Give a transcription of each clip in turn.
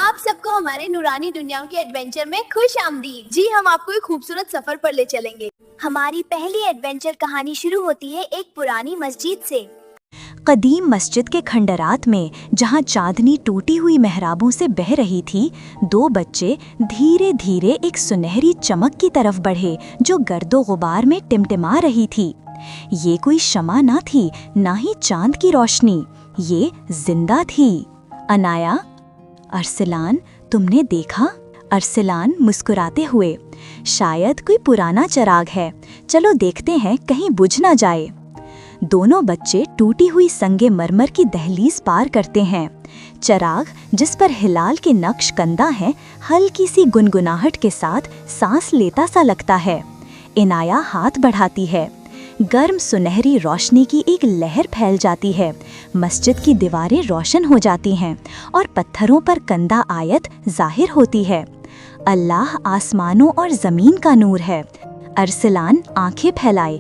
आप सबको हमारे नूरानी दुनिया के एडवेंचर में खुश आमदीद। जी हम आपको एक खूबसूरत सफर पर ले चलेंगे। हमारी पहली एडवेंचर कहानी शुरू होती है एक पुरानी मस्जिद से। कदीम मस्जिद के खंडरात में जहां चांदनी टूटी हुई मेहराबों से बह रही थी, दो बच्चे धीरे धीरे एक सुनहरी चमक की तरफ बढ़े जो गर्दो गुबार में टिमटिमा रही थी। ये कोई शमा ना थी, ना ही चांद की रोशनी, ये जिंदा थी। अनाया, अरसलान, तुमने देखा? अरसलान मुस्कुराते हुए, शायद कोई पुराना चिराग है, चलो देखते हैं कहीं बुझ ना जाए। दोनों बच्चे टूटी हुई संगे मरमर की दहलीज पार करते हैं। चिराग, जिस पर हिलाल के नक्श कंदा हैं, हल्की सी गुनगुनाहट के साथ सांस लेता सा लगता है। इनाया हाथ बढ़ाती है, गर्म सुनहरी रोशनी की एक लहर फैल जाती है। मस्जिद की दीवारें रोशन हो जाती हैं और पत्थरों पर कंदा आयत जाहिर होती है। अल्लाह आसमानों और ज़मीन का नूर है। अरसलान आंखें फैलाए,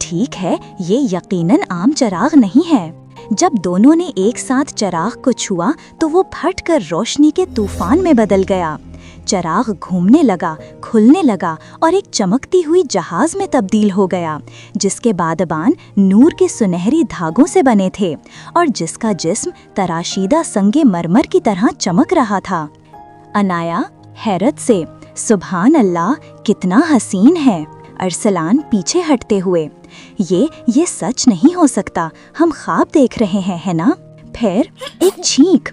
ठीक है, ये यकीनन आम चिराग नहीं है। जब दोनों ने एक साथ चिराग को छुआ तो वो फट कर रोशनी के तूफान में बदल गया। चिराग घूमने लगा, खुलने लगा और एक चमकती हुई जहाज में तब्दील हो गया, जिसके बादबान नूर के सुनहरी धागों से बने थे और जिसका जिस्म तराशीदा संगे मरमर की तरह चमक रहा था। अनाया हैरत से, सुभान अल्लाह, कितना हसीन है। अरसलान पीछे हटते हुए, ये सच नहीं हो सकता, हम ख्वाब देख रहे हैं, है ना? फिर एक छींक,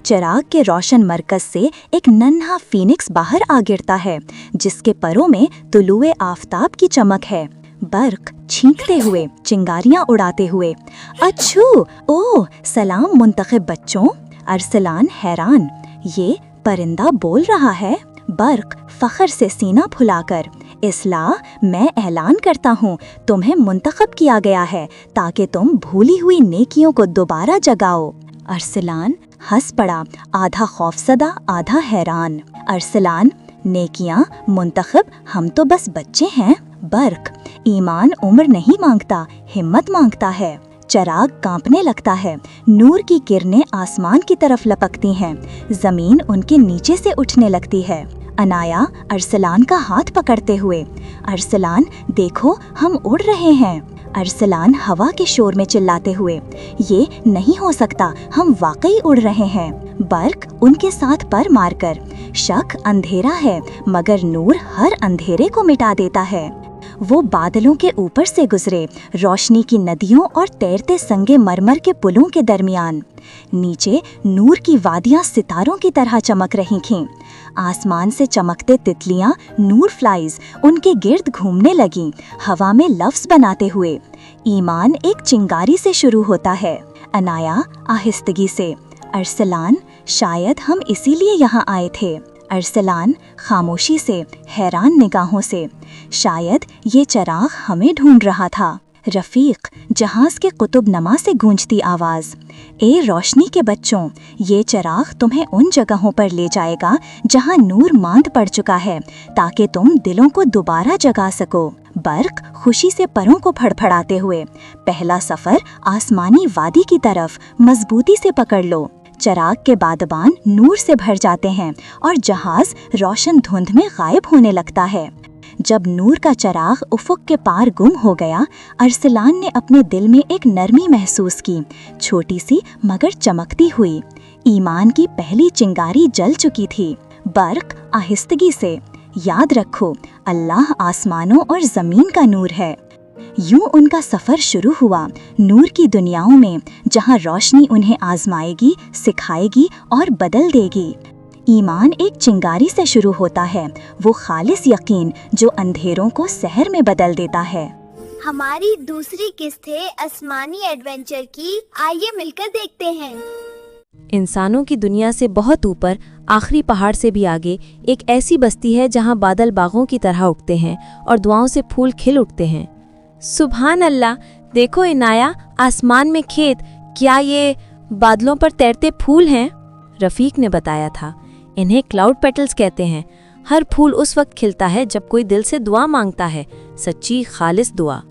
चिराग के रोशन मरकज से एक नन्हा फीनिक्स बाहर आ गिरता है, जिसके परों में तुलुए आफताब की चमक है। बर्क छींकते हुए, चिंगारियां उड़ाते हुए, अच्छू, ओह सलाम मुंतखब बच्चों। अरसलान हैरान, ये परिंदा बोल रहा है? बर्क फख्र से सीना फुलाकर, इसला, मैं ऐलान करता हूँ, तुम्हें मुंतखब किया गया है ताकि तुम भूली हुई नेकियों को दोबारा जगाओ। अरसलान हंस पड़ा, आधा खौफसदा आधा हैरान। अरसलान, नेकियां, मुंतखब, हम तो बस बच्चे हैं। बर्क, ईमान उम्र नहीं मांगता, हिम्मत मांगता है। चिराग कांपने लगता है, नूर की किरणें आसमान की तरफ लपकती हैं, जमीन उनके नीचे से उठने लगती है। अनाया अरसलान का हाथ पकड़ते हुए, अरसलान देखो, हम उड़ रहे हैं। अरसलान हवा के शोर में चिल्लाते हुए, ये नहीं हो सकता, हम वाकई उड़ रहे हैं। बर्क उनके साथ पर मारकर, शक अंधेरा है मगर नूर हर अंधेरे को मिटा देता है। वो बादलों के ऊपर से गुजरे, रोशनी की नदियों और तैरते संगे मरमर के पुलों के दरमियान। नीचे नूर की वादियां सितारों की तरह चमक रही थीं। आसमान से चमकते तितलियां, नूर फ्लाइज, उनके गिर्द घूमने लगीं, हवा में लफ्ज बनाते हुए। ईमान एक चिंगारी से शुरू होता है। अनाया आहिस्तगी से, अरसलान, शायद हम इसीलिए यहाँ आए थे। अरसलान खामोशी से, हैरान निगाहों से, शायद ये चिराग हमें ढूंढ रहा था। रफ़ीक, जहाज के कुतुब नमा से गूंजती आवाज़, ए रोशनी के बच्चों, ये चिराग तुम्हें उन जगहों पर ले जाएगा जहां नूर मांद पड़ चुका है, ताकि तुम दिलों को दोबारा जगा सको। बर्क खुशी से परों को फड़फड़ाते हुए, पहला सफ़र आसमानी वादी की तरफ, मजबूती से पकड़ लो। चिराग के बादबान नूर से भर जाते हैं और जहाज रोशन धुंध में गायब होने लगता है। जब नूर का चिराग उफुक के पार गुम हो गया, अरसलान ने अपने दिल में एक नरमी महसूस की, छोटी सी मगर चमकती हुई। ईमान की पहली चिंगारी जल चुकी थी। बर्क आहिस्तगी से, याद रखो, अल्लाह आसमानों और ज़मीन का नूर है। यूं उनका सफ़र शुरू हुआ, नूर की दुनियाओं में, जहां रोशनी उन्हें आजमाएगी, सिखाएगी और बदल देगी। ईमान एक चिंगारी से शुरू होता है, वो खालिस यकीन जो अंधेरों को सहर में बदल देता है। हमारी दूसरी किस्त है आसमानी एडवेंचर की, आइए मिलकर देखते हैं। इंसानों की दुनिया से बहुत ऊपर, आखिरी पहाड़ से भी आगे, एक ऐसी बस्ती है जहां बादल बागों की तरह उगते हैं और दुआओं से फूल खिल उठते हैं। सुभान अल्लाह, देखो इनाया, आसमान में खेत, क्या ये बादलों पर तैरते फूल हैं? रफ़ीक ने बताया था, इन्हें क्लाउड पेटल्स कहते हैं। हर फूल उस वक्त खिलता है जब कोई दिल से दुआ मांगता है, सच्ची खालिस दुआ।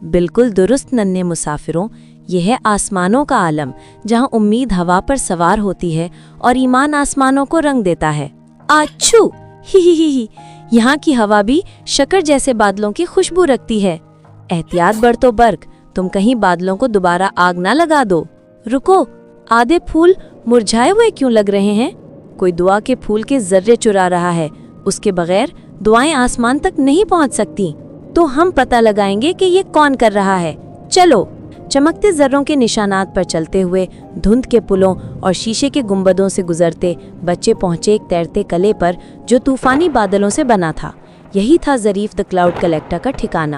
बिल्कुल दुरुस्त नन्हे मुसाफिरों, یہ ہے آسمانوں کا عالم، جہاں امید ہوا پر سوار ہوتی ہے اور ایمان آسمانوں کو رنگ دیتا ہے۔ آچھو ہی یہاں کی ہوا بھی شکر جیسے بادلوں کی خوشبو رکھتی ہے۔ احتیاط برتو برق، تم کہیں بادلوں کو دوبارہ آگ نہ لگا دو۔ رکو، آدھے پھول مرجھائے ہوئے کیوں لگ رہے ہیں؟ کوئی دعا کے پھول کے ذرے چرا رہا ہے، اس کے بغیر دعائیں آسمان تک نہیں پہنچ سکتی۔ تو ہم پتہ لگائیں گے کہ یہ کون کر رہا ہے۔ چلو، چمکتے ذروں کے نشانات پر چلتے ہوئے دھند کے پلوں اور شیشے کے گنبدوں سے گزرتے بچے پہنچے ایک تیرتے قلعے پر جو طوفانی بادلوں سے بنا تھا۔ یہی تھا ظریف دی کلاؤڈ کلیکٹر کا ٹھکانہ۔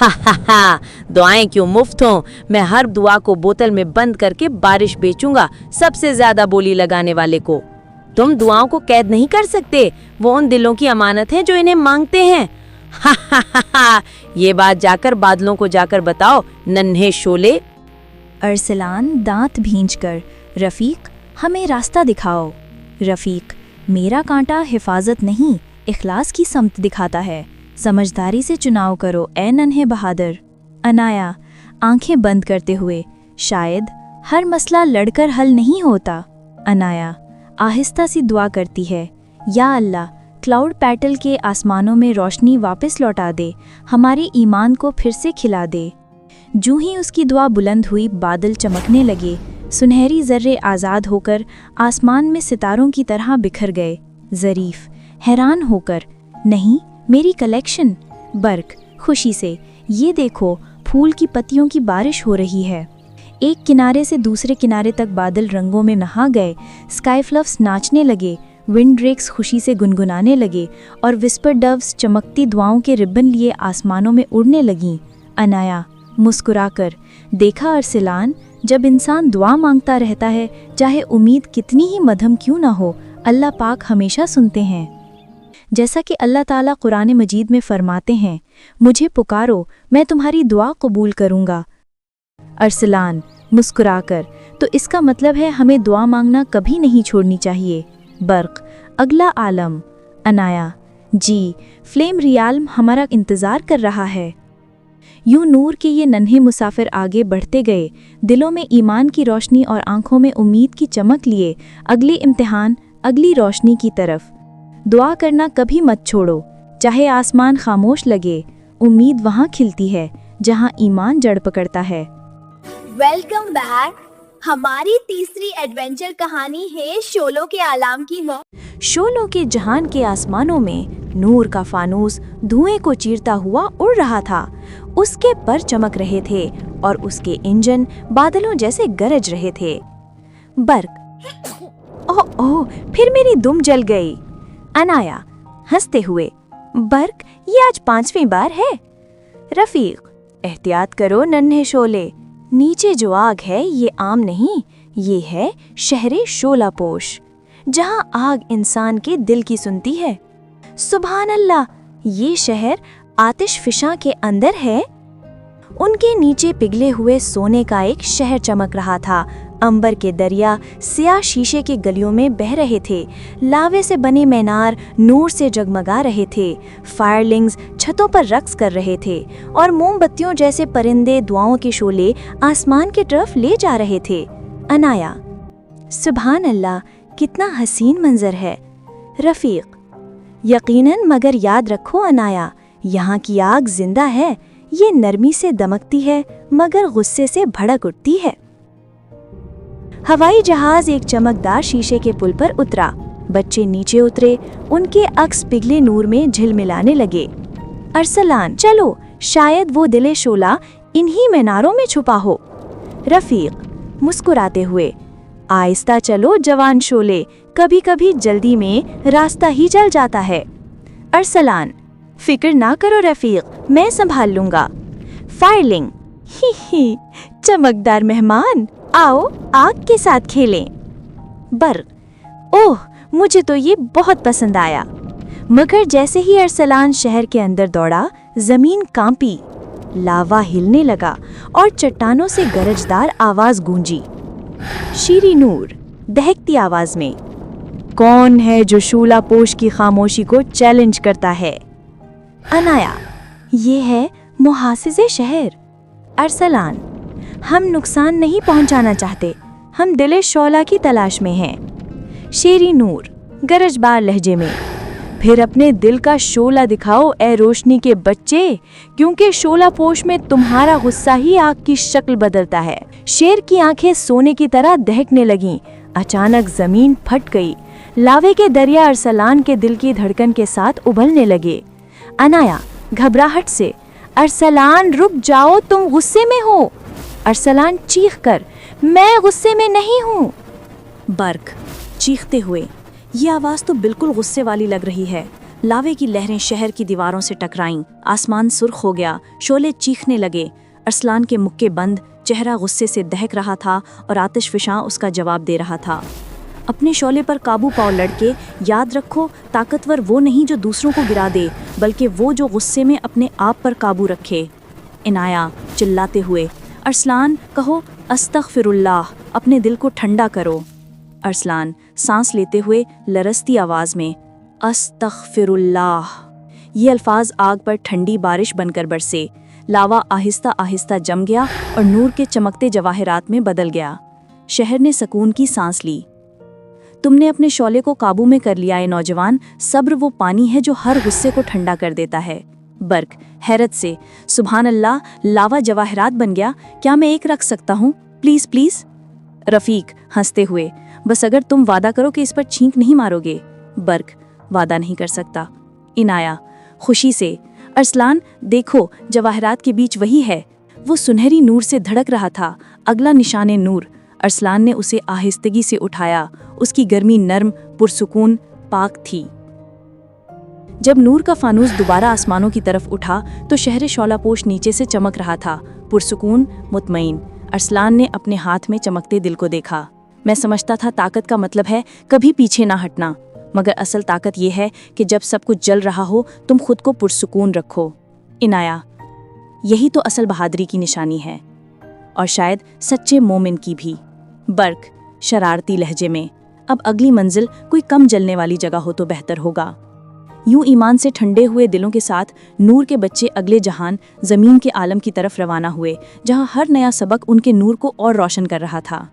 ہا دعائیں کیوں مفت ہوں؟ میں ہر دعا کو بوتل میں بند کر کے بارش بیچوں گا سب سے زیادہ بولی لگانے والے کو۔ تم دعاؤں کو قید نہیں کر سکتے، وہ ان دلوں کی امانت ہے جو انہیں مانگتے ہیں۔ یہ بات جا کر بادلوں کو جا کر بتاؤ ننھے شولے۔ ارسلان دانت بھینچ کر، رفیق ہمیں راستہ دکھاؤ۔ رفیق، میرا کانٹا حفاظت نہیں اخلاص کی سمت دکھاتا ہے، سمجھداری سے چناؤ کرو اے ننھے بہادر۔ انایا آنکھیں بند کرتے ہوئے، شاید ہر مسئلہ لڑ کر حل نہیں ہوتا۔ انایا آہستہ سی دعا کرتی ہے، یا اللہ کلاؤڈ پیٹل کے آسمانوں میں روشنی واپس لوٹا دے، ہمارے ایمان کو پھر سے کھلا دے۔ جو ہی اس کی دعا بلند ہوئی بادل چمکنے لگے، سنہری ذرے آزاد ہو کر آسمان میں ستاروں کی طرح بکھر گئے۔ ظریف حیران ہو کر، نہیں میری کلیکشن۔ برق خوشی سے، یہ دیکھو پھول کی پتیوں کی بارش ہو رہی ہے۔ ایک کنارے سے دوسرے کنارے تک بادل رنگوں میں نہا گئے، اسکائی فلفس ناچنے لگے، ونڈ ریکس خوشی سے گنگنانے لگے اور وسپر ڈوز چمکتی دعاؤں کے ربن لیے آسمانوں میں اڑنے لگیں۔ انایا مسکرا کر، دیکھا ارسلان، جب انسان دعا مانگتا رہتا ہے، چاہے امید کتنی ہی مدھم کیوں نہ ہو، اللہ پاک ہمیشہ سنتے ہیں۔ جیسا کہ اللہ تعالیٰ قرآن مجید میں فرماتے ہیں، مجھے پکارو میں تمہاری دعا قبول کروں گا۔ ارسلان مسکرا کر، تو اس کا مطلب ہے ہمیں دعا مانگنا کبھی نہیں چھوڑنی چاہیے۔ برق اگلا عالم۔ انایا جی، فلیم ریالم ہمارا انتظار کر رہا ہے۔ یوں نور کے یہ ننھے مسافر آگے بڑھتے گئے، دلوں میں ایمان کی روشنی اور آنکھوں میں امید کی چمک لیے اگلی امتحان، اگلی روشنی کی طرف۔ دعا کرنا کبھی مت چھوڑو، چاہے آسمان خاموش لگے، امید وہاں کھلتی ہے جہاں ایمان جڑ پکڑتا ہے۔ Welcome back. ہماری تیسری ایڈونچر کہانی ہے شولوں کے عالم کی۔ شولوں کے جہان کے آسمانوں میں نور کا فانوس دھوئیں کو چیرتا ہوا اڑ رہا تھا، اس کے پر چمک رہے تھے اور اس کے انجن بادلوں جیسے گرج رہے تھے۔ برق اوہ پھر میری دم جل گئی۔ انایا ہنستے ہوئے، برق یہ آج 5ویں بار ہے۔ رفیق احتیاط کرو ننھے شولے، نیچے جو آگ ہے یہ عام نہیں، یہ ہے شہر شولہ پوش، جہاں آگ انسان کے دل کی سنتی ہے۔ سبحان اللہ، یہ شہر آتش فشاں کے اندر ہے۔ ان کے نیچے پگھلے ہوئے سونے کا ایک شہر چمک رہا تھا، امبر کے دریا سیاہ شیشے کے گلیوں میں بہہ رہے تھے، لاوے سے بنے مینار نور سے جگمگا رہے تھے، فائرلنگز چھتوں پر رقص کر رہے تھے اور موم بتیوں جیسے پرندے دعاؤں کے شعلے آسمان کی طرف لے جا رہے تھے۔ انایا سبحان اللہ، کتنا حسین منظر ہے۔ رفیق یقیناً، مگر یاد رکھو انایا، یہاں کی آگ زندہ ہے، یہ نرمی سے دمکتی ہے مگر غصے سے بھڑک اٹھتی ہے۔ ہوائی جہاز ایک چمکدار شیشے کے پل پر اترا، بچے نیچے اترے، ان کے عکس پگھلے نور میں جھلملانے لگے۔ ارسلان چلو، شاید وہ دل شعلہ انہی میناروں میں چھپا ہو۔ رفیق مسکراتے ہوئے، آہستہ چلو جوان شعلے، کبھی کبھی جلدی میں راستہ ہی جل جاتا ہے۔ ارسلان فکر نہ کرو رفیق، میں سنبھال لوں گا۔ فائرلنگ ہی چمکدار مہمان، آؤ آگ کے ساتھ کھیلیں۔ برق اوہ مجھے تو یہ بہت پسند آیا، مگر جیسے ہی ارسلان شہر کے اندر دوڑا، زمین کانپی، لاوا ہلنے لگا اور چٹانوں سے گرجدار آواز گونجی۔ شیریں نور دہکتی آواز میں، کون ہے جو شولہ پوش کی خاموشی کو چیلنج کرتا ہے؟ انایا یہ ہے محاسس شہر۔ ارسلان हम नुकसान नहीं पहुंचाना चाहते, हम दिले शौला की तलाश में हैं। शेरी नूर गरजबार लहजे में, फिर अपने दिल का शोला दिखाओ ए रोशनी के बच्चे, क्योंकि शोला पोश में तुम्हारा गुस्सा ही आग की शक्ल बदलता है। शेर की आंखें सोने की तरह दहकने लगीं। अचानक जमीन फट गई। लावे के दरिया अरसलान के दिल की धड़कन के साथ उबलने लगे। अनाया घबराहट से, अरसलान रुक जाओ, तुम गुस्से में हो। अरसलान चीख कर, मैं गुस्से में नहीं हूँ। बर्क चीखते हुए, ये आवाज़ तो बिल्कुल गुस्से वाली लग रही है। लावे की लहरें शहर की दीवारों से टकराईं। आसमान सुर्ख हो गया, शोले चीखने लगे। अरसलान के मुक्के बंद, चेहरा गुस्से से दहक रहा था और आतिशफिशां उसका जवाब दे रहा था। अपने शोले पर काबू पाओ लड़के, याद रखो ताकतवर वो नहीं जो दूसरों को गिरा दे, बल्कि वो जो गुस्से में अपने आप पर काबू रखे। इनाया चिल्लाते हुए, अरसलान कहो अस्तगफिरुल्लाह, अपने दिल को ठंडा करो। अरसलान सांस लेते हुए लरसती आवाज में, अस्तगफिरुल्लाह। ये अल्फाज आग पर ठंडी बारिश बनकर बरसे। लावा आहिस्ता आहिस्ता जम गया और नूर के चमकते जवाहरात में बदल गया। शहर ने सुकून की सांस ली। तुमने अपने शौले को काबू में कर लिया है नौजवान, सब्र वो पानी है जो हर गुस्से को ठंडा कर देता है। बर्क हैरत से, सुभान अल्लाह, लावा जवाहरात बन गया, क्या मैं एक रख सकता हूँ प्लीज प्लीज। रफीक हंसते हुए, बस अगर तुम वादा करो कि इस पर छींक नहीं मारोगे। बर्क वादा नहीं कर सकता। इनाया खुशी से, अरसलान देखो जवाहरात के बीच वही है। वो सुनहरी नूर से धड़क रहा था, अगला निशाने नूर। अरसलान ने उसे आहिस्तगी से उठाया। उसकी गर्मी नर्म, पुरसुकून, पाक थी। जब नूर का फानूस दोबारा आसमानों की तरफ उठा तो शहर शौलापोश नीचे से चमक रहा था, पुरसुकून, मुतमईन। अरसलान ने अपने हाथ में चमकते दिल को देखा। मैं समझता था ताकत का मतलब है कभी पीछे ना हटना, मगर असल ताकत ये है कि जब सब कुछ जल रहा हो तुम खुद को पुरसुकून रखो। इनाया यही तो असल बहादुरी की निशानी है, और शायद सच्चे मोमिन की भी। बर्क शरारती लहजे में, अब अगली मंजिल कोई कम जलने वाली जगह हो तो बेहतर होगा। यूं ईमान से ठंडे हुए दिलों के साथ नूर के बच्चे अगले जहान, ज़मीन के आलम की तरफ रवाना हुए, जहां हर नया सबक उनके नूर को और रोशन कर रहा था।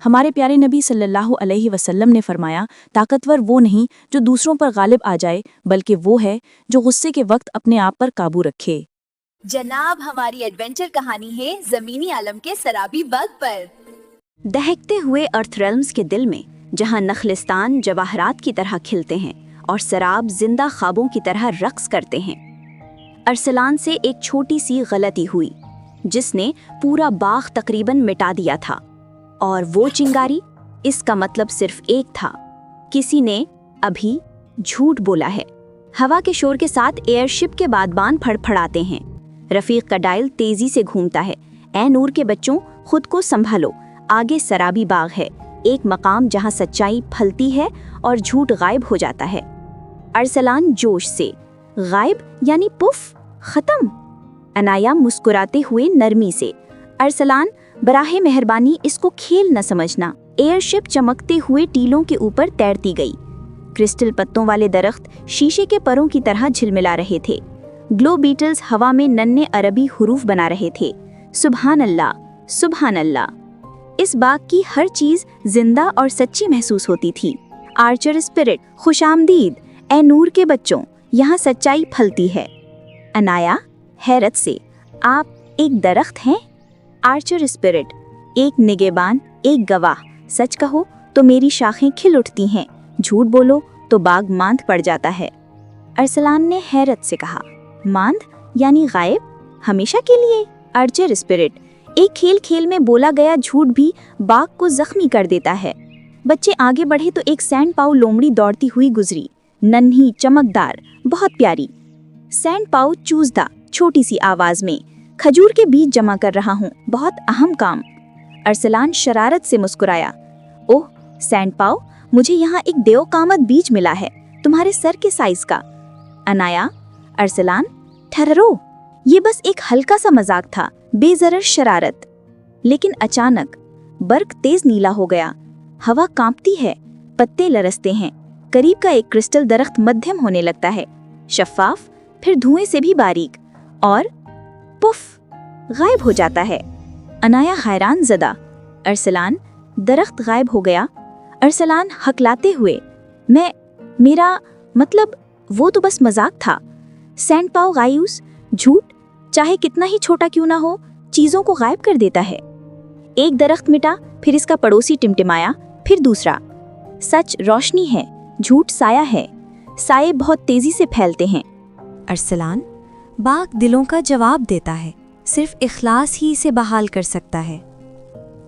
हमारे प्यारे नबी सल्लल्लाहु अलैहि वसल्लम ने फरमाया, ताकतवर वो नहीं जो दूसरों पर गालिब आ जाए, बल्कि वो है जो गुस्से के वक्त अपने आप पर काबू रखे। जनाब, हमारी एडवेंचर कहानी है जमीनी आलम के सराबी बाग पर। दहकते हुए अर्थ रेल्म्स के दिल में, जहां नखलिस्तान जवाहरात की तरह खिलते हैं और सराब जिंदा ख्वाबों की तरह रक्स करते हैं, अरसलान से एक छोटी सी गलती हुई जिसने पूरा बाग तकरीबन मिटा दिया था। और वो चिंगारी, इसका मतलब सिर्फ एक था, किसी ने अभी झूठ बोला है। हवा के शोर के साथ एयरशिप के बादबान फड़फड़ाते हैं। रफीक का डायल तेजी से घूमता है। ए नूर के बच्चों, खुद को संभालो, आगे सराबी बाग है, एक मकाम जहां सच्चाई फलती है और झूठ गायब हो जाता है। अरसलान जोश से, गायब यानी पुफ, खत्म। अनाया मुस्कुराते हुए नरमी से, अरसलान बराहे मेहरबानी इसको खेल न समझना। एयरशिप चमकते हुए टीलों के ऊपर तैरती गई। क्रिस्टल पत्तों वाले दरख्त शीशे के परों की तरह झिलमिला रहे थे। ग्लो बीटल्स हवा में नन्हे अरबी हुरूफ बना रहे थे। सुभान अल्लाह, सुभान अल्लाह। इस बाग की हर चीज जिंदा और सच्ची महसूस होती थी। आर्चर स्पिरिट, खुशामदीद ए नूर के बच्चों, यहाँ सच्चाई फलती है। अनाया हैरत से, आप एक दरख्त हैं? आर्चर स्पिरिट, एक निगेबान, एक गवाह। सच कहो तो मेरी शाखें खिल उठती हैं, झूठ बोलो तो बाग मांद पड़ जाता है। अरसलान ने हैरत से कहा, मांद यानी गायब, हमेशा के लिए? आर्चर स्पिरिट, एक खेल खेल में बोला गया झूठ भी बाग को जख्मी कर देता है। बच्चे आगे बढ़े तो एक सैंड पाउ लोमड़ी दौड़ती हुई गुजरी, नन्ही, चमकदार, बहुत प्यारी। सैंड पाउ चूसदा छोटी सी आवाज में, खजूर के बीज जमा कर रहा हूँ, बहुत अहम काम। अरसलान शरारत से मुस्कुराया, ओह सैंड पाउ, मुझे यहाँ एक देवकामत बीज मिला है, तुम्हारे सर के साइज का। अनाया, अरसलान ठहरो, ये बस एक हल्का सा मजाक था, बेजरर शरारत। लेकिन अचानक बर्क तेज नीला हो गया, हवा कांपती है, पत्ते लरसते हैं। करीब का एक क्रिस्टल दरख्त मध्यम होने लगता है, शफाफ, फिर धुएं से भी बारीक, और पुफ, गायब हो जाता है। अनाया हैरान ज़दा। अरसलान, दरख्त गायब हो गया। अरसलान हकलाते हुए, मेरा मतलब वो तो बस मजाक था। सैंड पाव गायूस, झूठ चाहे कितना ही छोटा क्यों ना हो, चीज़ों को गायब कर देता है। एक दरख्त मिटा, फिर इसका पड़ोसी टिमटिमाया, फिर दूसरा। सच रोशनी है, झूठ साया है। साये बहुत तेजी से फैलते हैं। अरसलान, बाग दिलों का जवाब देता है, सिर्फ इखलास ही इसे बहाल कर सकता है।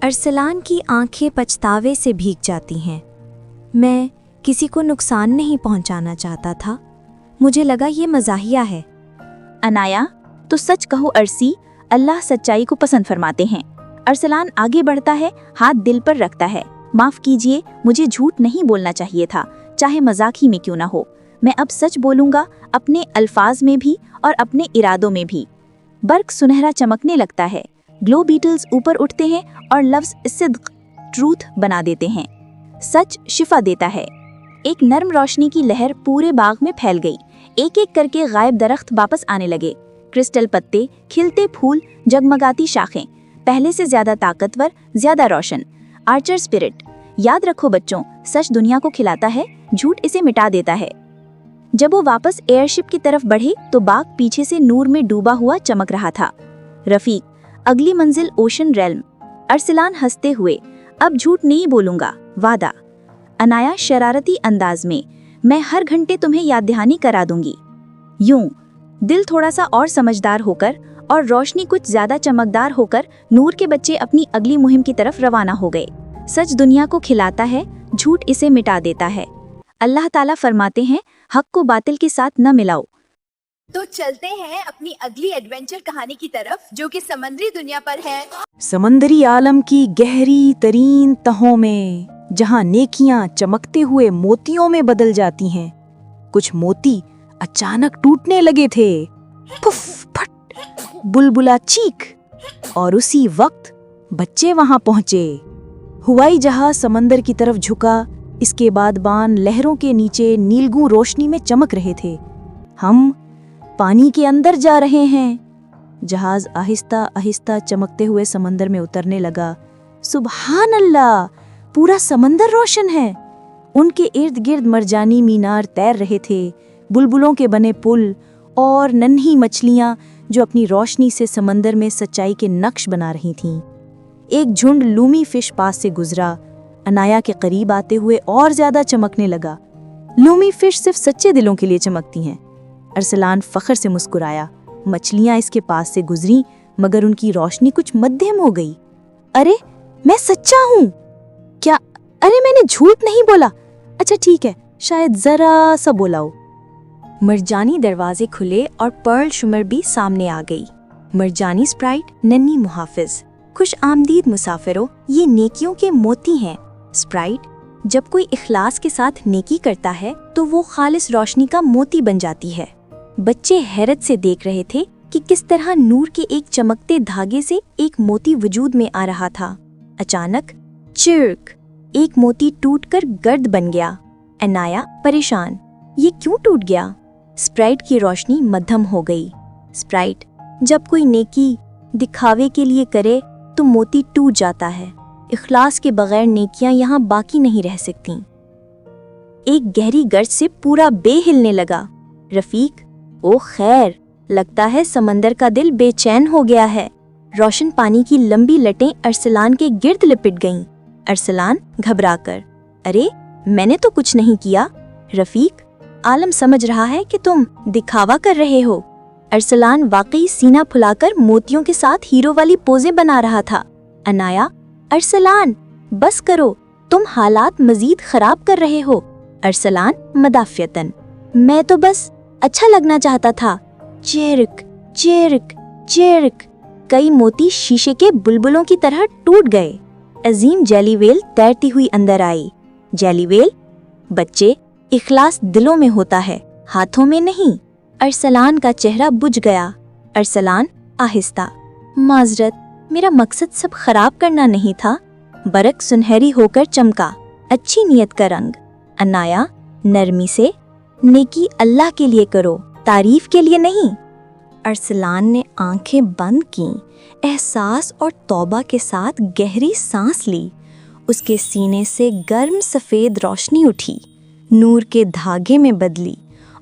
अरसलान की आंखें पछतावे से भीग जाती हैं। मैं किसी को नुकसान नहीं पहुंचाना चाहता था, मुझे लगा ये मज़ाहिया है। अनाया, तो सच कहो अरसी, अल्लाह सच्चाई को पसंद फरमाते हैं। अरसलान आगे बढ़ता है, हाथ दिल पर रखता है। माफ़ कीजिए, मुझे झूठ नहीं बोलना चाहिए था, चाहे मजाक ही में क्यों ना हो। मैं अब सच बोलूँगा, अपने अल्फाज में भी और अपने इरादों में भी। बर्क सुनहरा चमकने लगता है, ग्लो बीटल्स ऊपर उठते हैं और लफ्ज़ सिद्क़, ट्रूथ बना देते हैं। सच शिफा देता है। एक नर्म रोशनी की लहर पूरे बाग में फैल गई। एक एक करके गायब दरख्त वापस आने लगे। क्रिस्टल पत्ते, खिलते फूल, जगमगाती शाखें, पहले से ज्यादा ताकतवर, ज्यादा रोशन। Archer spirit. याद रखो बच्चों, सच दुनिया को खिलाता है, झूठ इसे मिटा देता है। जब वो वापस एयरशिप की तरफ बढ़े तो बाग पीछे से नूर में डूबा हुआ चमक रहा था। रफीक, अगली मंजिल ओशन रेल्म। अरसलान हंसते हुए, अब झूठ नहीं बोलूंगा, वादा। अनाया शरारती अंदाज में, मैं हर घंटे तुम्हें याद दहानी करा दूंगी। यूं दिल थोड़ा सा और समझदार होकर और रोशनी कुछ ज्यादा चमकदार होकर नूर के बच्चे अपनी अगली मुहिम की तरफ रवाना हो गए। सच दुनिया को खिलाता है, झूठ इसे मिटा देता है। अल्लाह ताला फरमाते हैं, हक को बातिल के साथ न मिलाओ। तो चलते हैं अपनी अगली एडवेंचर कहानी की तरफ, जो कि समंदरी दुनिया पर है। समंदरी आलम की गहरी तरीन तहों में, जहां नेकियां चमकते हुए मोतियों में बदल जाती हैं। कुछ मोती अचानक टूटने लगे थे। पुफ फट, बुलबुला चीख, और उसी वक्त बच्चे वहां पहुंचे। हवाई जहाज समंदर की तरफ झुका, इसके बाद बान लहरों के नीचे नीलगू रोशनी में चमक रहे थे। हम पानी के अंदर जा रहे हैं। जहाज आहिस्ता आहिस्ता चमकते हुए समंदर में उतरने लगा। सुभान अल्लाह, पूरा समंदर रोशन है। उनके इर्द गिर्द मरजानी मीनार तैर रहे थे, बुलबुलों के बने पुल और नन्ही मछलियां जो अपनी रोशनी से समंदर में सच्चाई के नक्श बना रही थीं। एक झुंड लूमी फिश पास से गुजरा, अनाया के करीब आते हुए और ज्यादा चमकने लगा। लूमी फिश सिर्फ सच्चे दिलों के लिए चमकती हैं। अरसलान फख्र से मुस्कुराया। मछलियां इसके पास से गुजरी, मगर उनकी रोशनी कुछ मध्यम हो गई। अरे मैं सच्चा हूँ क्या? अरे मैंने झूठ नहीं बोला। अच्छा ठीक है, शायद जरा सा बोला हो। मरजानी दरवाजे खुले और पर्ल शुमर भी सामने आ गई। मरजानी स्प्राइट, नन्ही मुहाफिज, खुश आमदीद मुसाफिरों, ये नेकियों के मोती हैं। स्प्राइट, जब कोई इखलास के साथ नेकी करता है तो वो खालिस रोशनी का मोती बन जाती है। बच्चे हैरत से देख रहे थे कि किस तरह नूर के एक चमकते धागे से एक मोती वजूद में आ रहा था। अचानक चिर्क, एक मोती टूटकर गर्द बन गया। अनाया परेशान, ये क्यों टूट गया? स्प्राइट की रोशनी मध्यम हो गई। स्प्राइट, जब कोई नेकी दिखावे के लिए करे तो मोती टूट जाता है। इखलास के बगैर नेकियां यहाँ बाकी नहीं रह सकती। एक गहरी गर्ज से पूरा बे हिलने लगा। रफीक, ओ खैर, लगता है समंदर का दिल बेचैन हो गया है। रोशन पानी की लंबी लटें अरसलान के गिर्द लिपट गईं। अरसलान घबराकर, अरे मैंने तो कुछ नहीं किया। रफीक, आलम समझ रहा है कि तुम दिखावा कर रहे हो। अरसलान वाकई सीना फुलाकर मोतियों के साथ हीरो वाली पोजें बना रहा था। अनाया, अरसलान बस करो, तुम हालात मजीद खराब कर रहे हो। अरसलान मदाफियतन, मैं तो बस अच्छा लगना चाहता था। चिर्क चिर्क चिर्क, कई मोती शीशे के बुलबुलों की तरह टूट गए। अजीम जेलीवेल तैरती हुई अंदर आई। जेलीवेल, बच्चे, इखलास दिलों में होता है, हाथों में नहीं। अरसलान का चेहरा बुझ गया। अरसलान आहिस्ता, माजरत, मेरा मकसद सब खराब करना नहीं था। बरक सुनहरी होकर चमका, अच्छी नीयत का रंग। अनाया नरमी से, नेकी अल्लाह के लिए करो, तारीफ के लिए नहीं। ارسلان نے آنکھیں بند کیں، احساس اور توبہ کے ساتھ گہری سانس لی۔ اس کے سینے سے گرم سفید روشنی اٹھی، نور کے دھاگے میں بدلی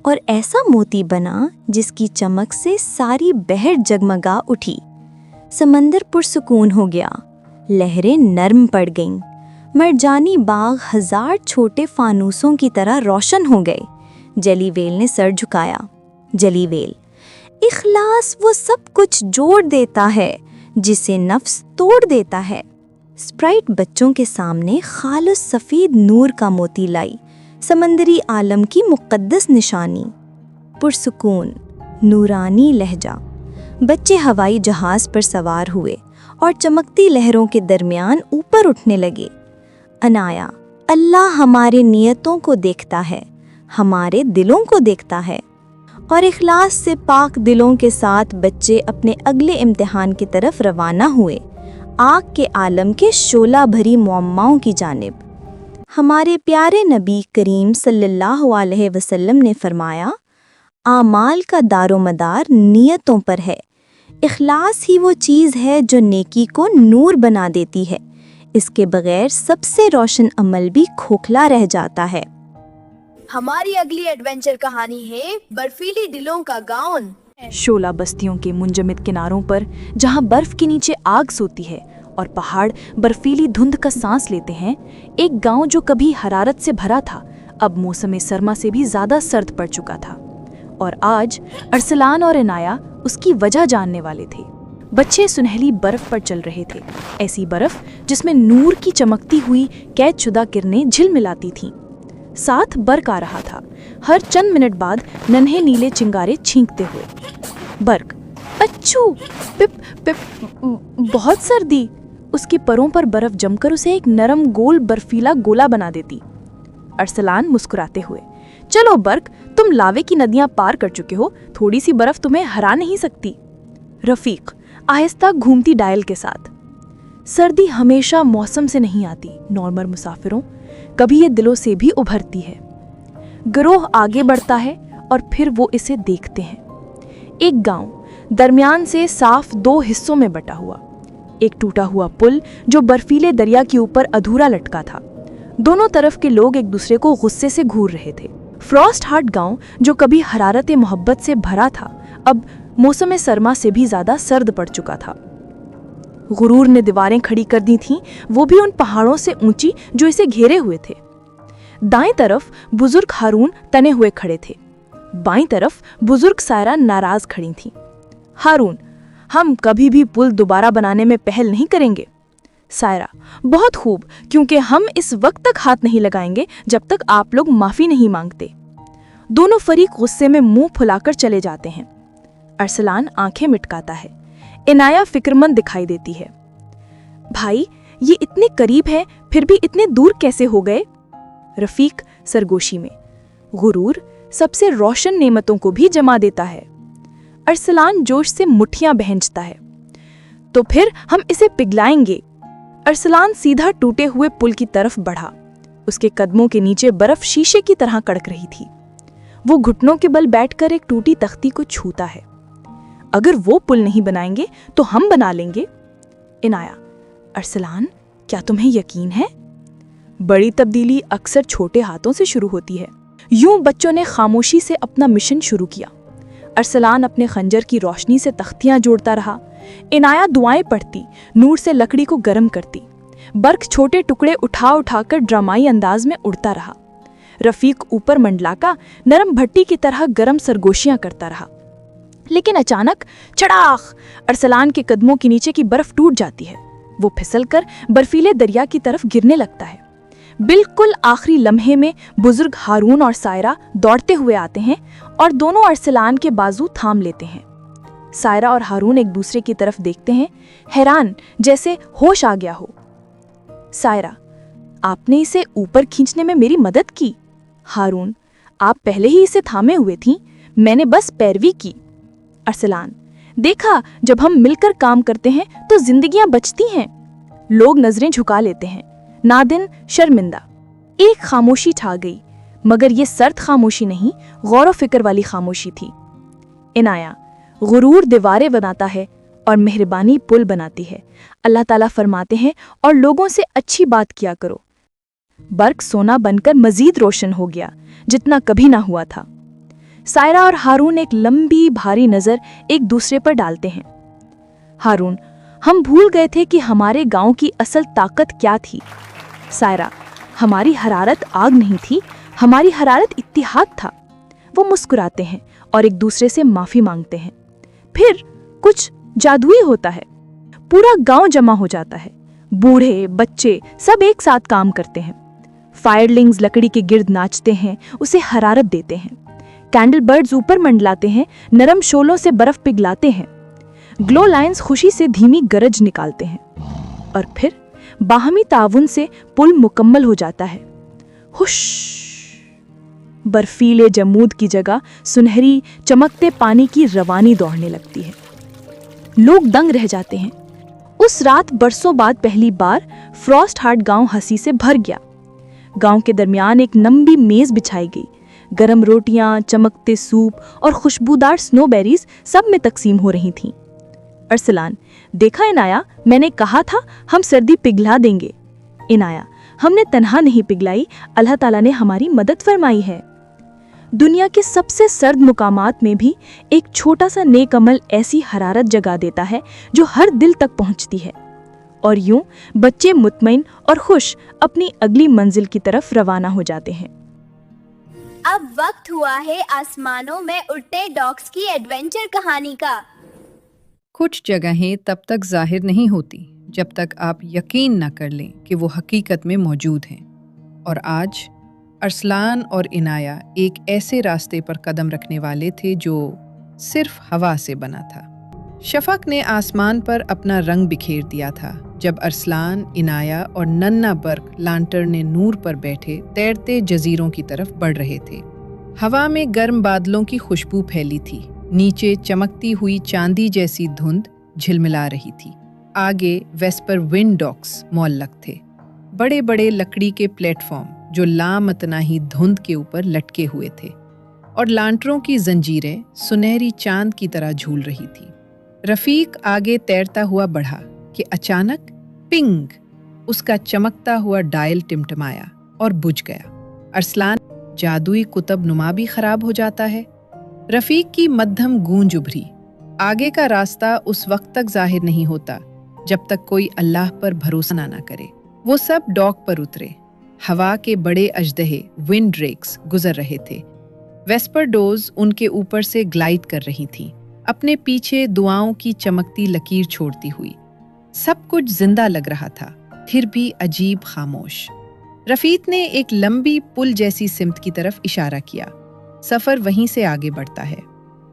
اور ایسا موتی بنا جس کی چمک سے ساری بحر جگمگا اٹھی۔ سمندر پرسکون ہو گیا، لہریں نرم پڑ گئیں، مرجانی باغ ہزار چھوٹے فانوسوں کی طرح روشن ہو گئے۔ جلی ویل نے سر جھکایا۔ جلی ویل: اخلاص وہ سب کچھ جوڑ دیتا ہے جسے نفس توڑ دیتا ہے۔ اسپرائٹ بچوں کے سامنے خالص سفید نور کا موتی لائی، سمندری عالم کی مقدس نشانی۔ پرسکون، نورانی لہجہ۔ بچے ہوائی جہاز پر سوار ہوئے اور چمکتی لہروں کے درمیان اوپر اٹھنے لگے۔ عنایا: اللہ ہمارے نیتوں کو دیکھتا ہے، ہمارے دلوں کو دیکھتا ہے۔ اور اخلاص سے پاک دلوں کے ساتھ بچے اپنے اگلے امتحان کی طرف روانہ ہوئے، آگ کے عالم کے شعلہ بھری معماؤں کی جانب۔ ہمارے پیارے نبی کریم صلی اللہ علیہ وسلم نے فرمایا، اعمال کا دار و مدار نیتوں پر ہے۔ اخلاص ہی وہ چیز ہے جو نیکی کو نور بنا دیتی ہے، اس کے بغیر سب سے روشن عمل بھی کھوکھلا رہ جاتا ہے۔ ہماری اگلی ایڈونچر کہانی ہے برفیلی دلوں کا گاؤں۔ شعلہ بستیوں کے منجمد کناروں پر جہاں برف کے نیچے آگ سوتی ہے اور پہاڑ برفیلی دھند کا سانس لیتے ہیں، ایک گاؤں جو کبھی حرارت سے بھرا تھا اب موسم سرما سے بھی زیادہ سرد پڑ چکا تھا، اور آج ارسلان اور عنایا اس کی وجہ جاننے والے تھے۔ بچے سنہلی برف پر چل رہے تھے، ایسی برف جس میں نور کی چمکتی ہوئی قید شدہ کرنیں جھل ملاتی تھیں۔ ساتھ برق آ رہا تھا، ہر چند منٹ بعد ننھے نیلے چنگارے چھینکتے ہوئے۔ برق: اچھو، پپ پپ، بہت سردی۔ اس کے پروں پر برف جم کر اسے ایک نرم گول برفیلا گولا بنا دیتی۔ ارسلان مسکراتے ہوئے: چلو برق، تم لاوے کی ندیاں پار کر چکے ہو، تھوڑی سی برف تمہیں ہرا نہیں سکتی۔ رفیق آہستہ گھومتی ڈائل کے ساتھ: سردی ہمیشہ موسم سے نہیں آتی نارمل مسافروں، کبھی یہ دلوں سے بھی ابھرتی ہے۔ گروہ آگے بڑھتا ہے اور پھر وہ اسے دیکھتے ہیں۔ ایک گاؤں درمیان سے صاف دو حصوں میں بٹا ہوا، ایک ٹوٹا ہوا پل جو برفیلے دریا کے اوپر ادھورا لٹکا تھا۔ دونوں طرف کے لوگ ایک دوسرے کو غصے سے گھور رہے تھے۔ فراسٹ ہارٹ گاؤں جو کبھی حرارت محبت سے بھرا تھا اب موسم سرما سے بھی زیادہ سرد پڑ چکا تھا۔ غرور نے دیواریں کھڑی کر دی تھیں، وہ بھی ان پہاڑوں سے اونچی جو اسے گھیرے ہوئے تھے۔ دائیں طرف بزرگ ہارون تنے ہوئے کھڑے تھے، بائیں طرف بزرگ سائرہ ناراض کھڑی تھیں۔ ہارون: ہم کبھی بھی پل دوبارہ بنانے میں پہل نہیں کریں گے۔ سائرہ: بہت خوب، کیونکہ ہم اس وقت تک ہاتھ نہیں لگائیں گے جب تک آپ لوگ معافی نہیں مانگتے۔ دونوں فریق غصے میں منہ پھلا کر چلے جاتے ہیں۔ ارسلان آنکھیں مٹکاتا ہے، عنایا فکرمند دکھائی دیتی ہے۔ بھائی، یہ اتنے قریب ہے پھر بھی اتنے دور کیسے ہو گئے؟ رفیق سرگوشی میں: غرور سب سے روشن نعمتوں کو بھی جما دیتا ہے۔ ارسلان جوش سے مٹھیاں بہنچتا ہے، تو پھر ہم اسے پگھلائیں گے۔ ارسلان سیدھا ٹوٹے ہوئے پل کی طرف بڑھا، اس کے قدموں کے نیچے برف شیشے کی طرح کڑک رہی تھی۔ وہ گھٹنوں کے بل بیٹھ کر ایک ٹوٹی تختی کو چھوتا ہے۔ اگر وہ پل نہیں بنائیں گے تو ہم بنا لیں گے۔ عنایا: ارسلان، کیا تمہیں یقین ہے؟ بڑی تبدیلی اکثر چھوٹے ہاتھوں سے شروع ہوتی ہے۔ یوں بچوں نے خاموشی سے اپنا مشن شروع کیا۔ ارسلان اپنے خنجر کی روشنی سے تختیاں جوڑتا رہا، عنایا دعائیں پڑھتی، نور سے لکڑی کو گرم کرتی۔ برق چھوٹے ٹکڑے اٹھا اٹھا کر ڈرامائی انداز میں اڑتا رہا۔ رفیق اوپر منڈلا کا نرم بھٹی کی طرح گرم سرگوشیاں کرتا رہا۔ لیکن اچانک چڑاخ! ارسلان کے قدموں کے نیچے کی برف ٹوٹ جاتی ہے، وہ پھسل کر برفیلے دریا کی طرف گرنے لگتا ہے۔ بالکل آخری لمحے میں بزرگ ہارون اور سائرہ دوڑتے ہوئے آتے ہیں اور دونوں ارسلان کے بازو تھام لیتے ہیں۔ سائرہ اور ہارون ایک دوسرے کی طرف دیکھتے ہیں، حیران، جیسے ہوش آ گیا ہو۔ سائرہ: آپ نے اسے اوپر کھینچنے میں میری مدد کی۔ ہارون: آپ پہلے ہی اسے تھامے ہوئے تھیں، میں نے بس پیروی کی۔ ارسلان: دیکھا، جب ہم مل کر کام کرتے ہیں تو زندگیاں بچتی ہیں۔ لوگ نظریں جھکا لیتے ہیں، نادن شرمندہ۔ ایک خاموشی چھا گئی، مگر یہ سرد خاموشی نہیں، غور و فکر والی خاموشی تھی۔ عنایا: गुरूर दीवारें बनाता है और मेहरबानी पुल बनाती है। अल्लाह ताला फरमाते हैं, और लोगों से अच्छी बात किया करो। बर्क सोना बनकर मजीद रोशन हो गया, जितना कभी ना हुआ था। सायरा और हारून एक लंबी भारी नजर एक दूसरे पर डालते हैं। हारून, हम भूल गए थे कि हमारे गांव की असल ताकत क्या थी। सायरा, हमारी हरारत आग नहीं थी, हमारी हरारत इत्तिहाद था। वो मुस्कुराते हैं और एक दूसरे से माफी मांगते हैं। फिर कुछ जादुई होता है। पूरा गांव जमा हो जाता है। बूढ़े बच्चे सब एक साथ काम करते हैं। फायरलिंग्स लकड़ी के गिर्द नाचते हैं, उसे हरारत देते हैं। कैंडल बर्ड्स ऊपर मंडलाते हैं, नरम शोलों से बर्फ पिघलाते हैं। ग्लो लाइन्स खुशी से धीमी गरज निकालते हैं। और फिर बाहमी ताउन से पुल मुकम्मल हो जाता है। हुश! बर्फीले जमूद की जगह सुनहरी चमकते पानी की रवानी दौड़ने लगती है। लोग दंग रह जाते हैं। उस रात बरसों बाद पहली बार फ्रॉस्ट हार्ट गांव हंसी से भर गया। गांव के दरमियान एक लंबी मेज बिछाई गई। गरम रोटियां, चमकते सूप और खुशबूदार स्नोबेरीज सब में तकसीम हो रही थीं। अरसलान, देखा इनाया, मैंने कहा था हम सर्दी पिघला देंगे। इनाया, हमने तन्हा नहीं पिघलाई, अल्लाह ताला ने हमारी मदद फरमाई है। दुनिया के सबसे सर्द मुकामात में भी एक छोटा सा नेक अमल ऐसी हरारत जगा देता है जो हर दिल तक पहुंचती है। और यूं बच्चे मुतमईन और खुश अपनी अगली मंजिल की तरफ रवाना हो जाते हैं। अब वक्त हुआ है आसमानों में उड़ते डॉग्स की एडवेंचर कहानी का। कुछ जगहें तब तक जाहिर नहीं होती जब तक आप यकीन न कर लें कि वो हकीकत में मौजूद हैं। और आज अरसलान और इनाया एक ऐसे रास्ते पर कदम रखने वाले थे जो सिर्फ हवा से बना था। शफक ने आसमान पर अपना रंग बिखेर दिया था जब अरसलान, इनाया और नन्ना बर्क लांटर्न नूर पर बैठे तैरते जजीरों की तरफ बढ़ रहे थे। हवा में गर्म बादलों की खुशबू फैली थी। नीचे चमकती हुई चांदी जैसी धुंध झिलमिला रही थी। आगे वेस्पर विंड डॉक्स मौल्लक थे, बड़े बड़े लकड़ी के प्लेटफॉर्म जो लामतनाही धुंध के ऊपर लटके हुए थे, और लांटरों की जंजीरें सुनहरी चांद की तरह झूल रही थी। रफीक आगे तैरता हुआ बढ़ा कि अचानक पिंग, उसका चमकता हुआ डायल टिमटिमाया और बुझ गया। अरसलान, जादुई कुतब नुमा भी खराब हो जाता है। रफीक की मध्यम गूंज उभरी। आगे का रास्ता उस वक्त तक जाहिर नहीं होता जब तक कोई अल्लाह पर भरोसा ना करे। वो सब डॉक पर उतरे। हवा के बड़े अजदहे विंड ड्रेक्स गुजर रहे थे। वेस्पर डोज उनके ऊपर से ग्लाइड कर रही थीं, अपने पीछे दुआओं की चमकती लकीर छोड़ती हुई। सब कुछ जिंदा लग रहा था, फिर भी अजीब खामोश। रफीक ने एक लंबी पुल जैसी सिमत की तरफ इशारा किया। सफर वहीं से आगे बढ़ता है।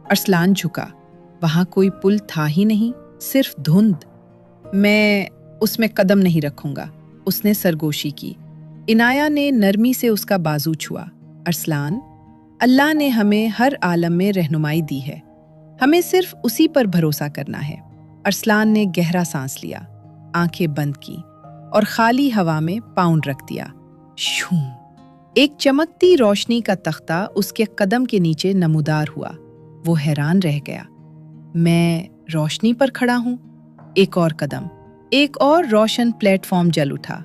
अरसलान झुका। वहां कोई पुल था ही नहीं, सिर्फ धुंध। मैं उसमें कदम नहीं रखूंगा, उसने सरगोशी की। इनाया ने नरमी से उसका बाजू छुआ। अरसलान, अल्लाह ने हमें हर आलम में रहनुमाई दी है, हमें सिर्फ उसी पर भरोसा करना है। अरसलान ने गहरा सांस लिया, आंखें बंद की और खाली हवा में पाउंड रख दिया। शू! एक चमकती रोशनी का तख्ता उसके कदम के नीचे नमूदार हुआ। वो हैरान रह गया। मैं रोशनी पर खड़ा हूं। एक और कदम, एक और रोशन प्लेटफॉर्म जल उठा।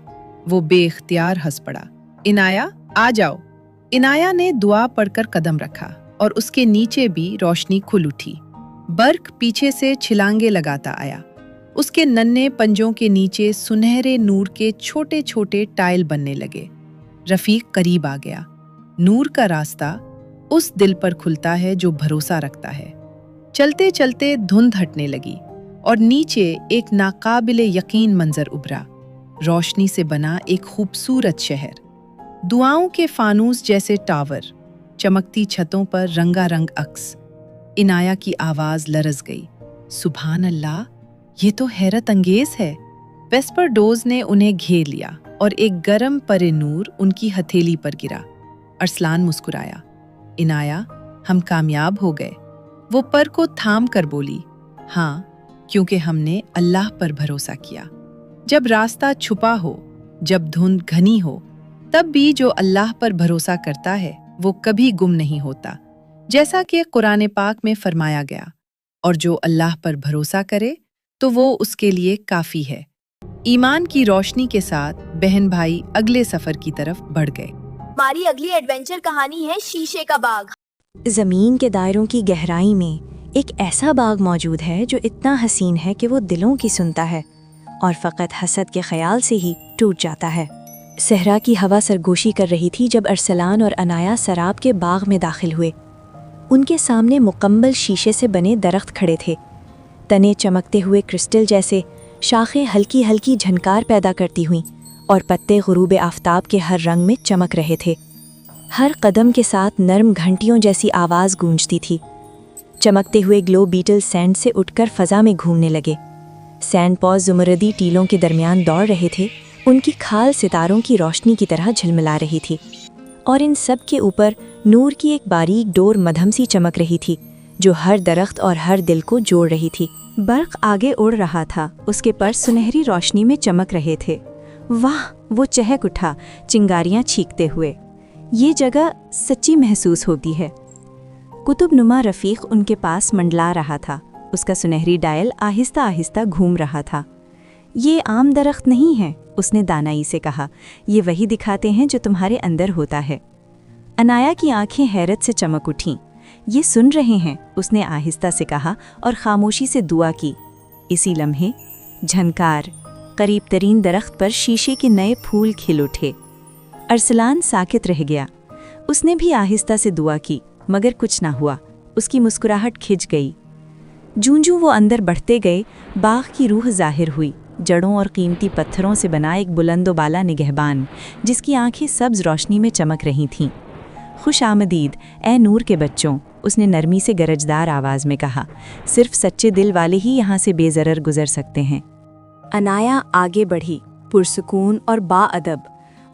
वो बेख्तियार हंस पड़ा। इनाया, आ जाओ। इनाया ने दुआ पढ़कर कदम रखा और उसके नीचे भी रोशनी खुल उठी। बर्क पीछे से छिलांगे लगाता आया। उसके नन्हे पंजों के नीचे सुनहरे नूर के छोटे छोटे टाइल बनने लगे। रफीक करीब आ गया। नूर का रास्ता उस दिल पर खुलता है जो भरोसा रखता है। चलते चलते धुंध हटने लगी और नीचे एक नाकाबिले यकीन मंजर उभरा। रोशनी से बना एक खूबसूरत शहर, दुआओं के फानूस जैसे टावर, चमकती छतों पर रंगारंग अक्स। इनाया की आवाज लरज गई। सुभान अल्लाह, ये तो हैरत अंगेज है। वेस्पर डोज ने उन्हें घेर लिया और एक गरम परे नूर उनकी हथेली पर गिरा। अरसलान मुस्कुराया। इनाया, हम कामयाब हो गए। वो पर को थाम कर बोली, हाँ, क्योंकि हमने अल्लाह पर भरोसा किया। जब रास्ता छुपा हो, जब धुंध घनी हो, तब भी जो अल्लाह पर भरोसा करता है वो कभी गुम नहीं होता, जैसा कि कुरान पाक में फरमाया गया। और जो अल्लाह पर भरोसा करे तो वो उसके लिए काफ़ी है। ईमान की रोशनी के साथ बहन भाई अगले सफ़र की तरफ बढ़ गए। हमारी अगली एडवेंचर कहानी है शीशे का बाग। ज़मीन के दायरों की गहराई में एक ऐसा बाग मौजूद है जो इतना हसीन है कि वो दिलों की सुनता है और फ़कत हसद के ख्याल से ही टूट जाता है। सहरा की हवा सरगोशी कर रही थी जब अरसलान और अनाया सराब के बाग में दाखिल हुए। उनके सामने मुकम्मल शीशे से बने दरख्त खड़े थे, तने चमकते हुए क्रिस्टल जैसे, शाखें हल्की हल्की झनकार पैदा करती हुईं और पत्ते गुरूब आफताब के हर रंग में चमक रहे थे। हर कदम के साथ नर्म घंटियों जैसी आवाज़ गूंजती थी। चमकते हुए ग्लो बीटल सैंड से उठकर फ़ज़ा में घूमने लगे। सैंड पॉज ज़ुमरदी टीलों के दरमियान दौड़ रहे थे, उनकी खाल सितारों की रोशनी की तरह झिलमिला रही थी और इन सब के ऊपर नूर की एक बारीक डोर मधम सी चमक रही थी जो हर दरख्त और हर दिल को जोड़ रही थी। बर्क़ आगे उड़ रहा था, उसके पर सुनहरी रोशनी में चमक रहे थे। वाह, वो चहक उठा, चिंगारियां छींकते हुए। ये जगह सच्ची महसूस होती है। कुतुबनुमा रफ़ीक उनके पास मंडला रहा था, उसका सुनहरी डायल आहिस्ता आहिस्ता घूम रहा था। ये आम दरख्त नहीं है, उसने दानाई से कहा, ये वही दिखाते हैं जो तुम्हारे अंदर होता है। अनाया की आंखें हैरत से चमक उठीं। ये सुन रहे हैं, उसने आहिस्ता से कहा और खामोशी से दुआ की। इसी लम्हे झनकार, करीब तरीन दरख्त पर शीशे के नए फूल खिल उठे। अरसलान साकित रह गया। उसने भी आहिस्ता से दुआ की, मगर कुछ ना हुआ। उसकी मुस्कुराहट खिंच गई। जूं-जूं वो अंदर बढ़ते गए, बाग की रूह जाहिर हुई, जड़ों और कीमती पत्थरों से बना एक बुलंदोबाला निगहबान, जिसकी आंखें सब्ज रोशनी में चमक रही थीं। खुश आमदीद ए नूर के बच्चों, उसने नरमी से गरजदार आवाज़ में कहा। सिर्फ सच्चे दिल वाले ही यहाँ से बेज़रर गुजर सकते हैं। अनाया आगे बढ़ी, पुरसुकून और बाअदब।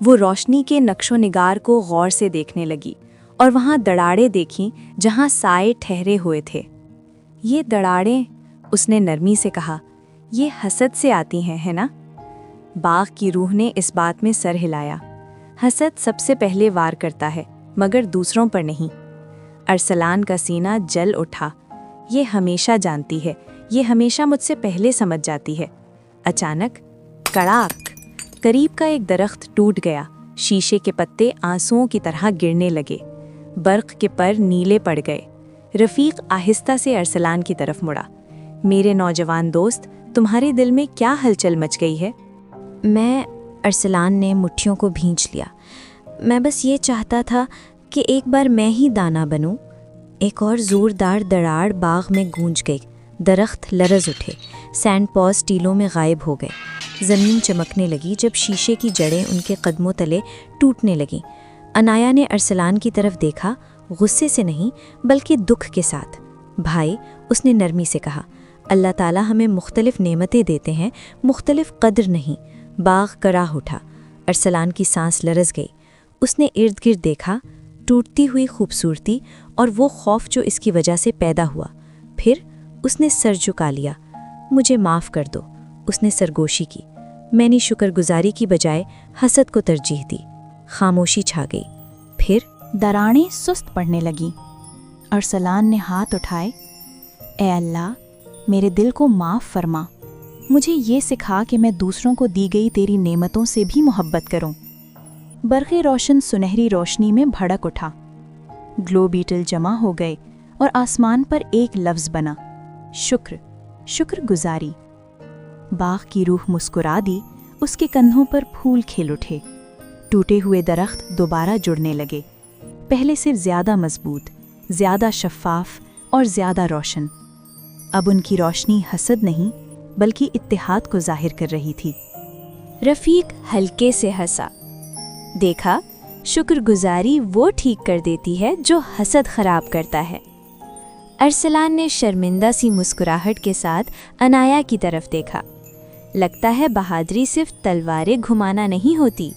वो रोशनी के नक्शो निगार को गौर से देखने लगी और वहाँ दड़ाड़े देखीं जहाँ साए ठहरे हुए थे। ये दड़ाड़ें, उसने नरमी से कहा, ये हसद से आती हैं, है ना? बाग की रूह ने इस बात में सर हिलाया। हसद सबसे पहले वार करता है, मगर दूसरों पर नहीं। अरसलान का सीना जल उठा। ये हमेशा जानती है, ये हमेशा मुझसे पहले समझ जाती है। अचानक कड़ाक, करीब का एक दरख्त टूट गया। शीशे के पत्ते आंसुओं की तरह गिरने लगे। बर्क़ के पर नीले पड़ गए। रफ़ीक आहिस्ता से अरसलान की तरफ मुड़ा। मेरे नौजवान दोस्त, तुम्हारे दिल में क्या हलचल मच गई है? मैं, अरसलान ने मुट्ठियों को भींच लिया, मैं बस ये चाहता था कि एक बार मैं ही दाना बनूं। एक और ज़ोरदार दराड़ बाग में गूंज गई। दरख्त लरज़ उठे, सैंड पॉज टीलों में गायब हो गए। ज़मीन चमकने लगी जब शीशे की जड़ें उनके कदमों तले टूटने लगीं। अनाया ने अरसलान की तरफ देखा, गुस्से से नहीं बल्कि दुख के साथ। भाई, उसने नरमी से कहा, अल्लाह ताला हमें मुख्तलिफ नेमतें देते हैं, मुख्तलिफ कद्र नहीं। बाग कराह उठा। अरसलान की सांस लरज़ गई। उसने इर्द गिर्द देखा, टूटती हुई खूबसूरती और वो खौफ जो इसकी वजह से पैदा हुआ। फिर उसने सर झुका लिया। मुझे माफ़ कर दो, उसने सरगोशी की। मैंने शुक्रगुजारी की बजाय हसद को तरजीह दी। खामोशी छा गई। फिर दराड़ें सुस्त पड़ने लगीं। अरसलान ने हाथ उठाए। ए अल्लाह, मेरे दिल को माफ़ फरमा। मुझे ये सिखा कि मैं दूसरों को दी गई तेरी नेमतों से भी मोहब्बत करूं। बरक़े रोशन सुनहरी रोशनी में भड़क उठा। ग्लो बीटल जमा हो गए और आसमान पर एक लफ्ज़ बना, शुक्र, शुक्रगुजारी। बाग की रूह मुस्कुरा दी। उसके कंधों पर फूल खिल उठे। टूटे हुए दरख्त दोबारा जुड़ने लगे, पहले से ज़्यादा मजबूत, ज़्यादा शफ़ाफ और ज़्यादा रोशन। अब उनकी रोशनी हसद नहीं बल्कि इत्तेहाद को जाहिर कर रही थी। रफ़ीक हल्के से हंसा। देखा, शुक्रगुजारी वो ठीक कर देती है जो हसद खराब करता है। अरसलान ने शर्मिंदा सी मुस्कुराहट के साथ अनाया की तरफ देखा। लगता है बहादुरी सिर्फ तलवारें घुमाना नहीं होती।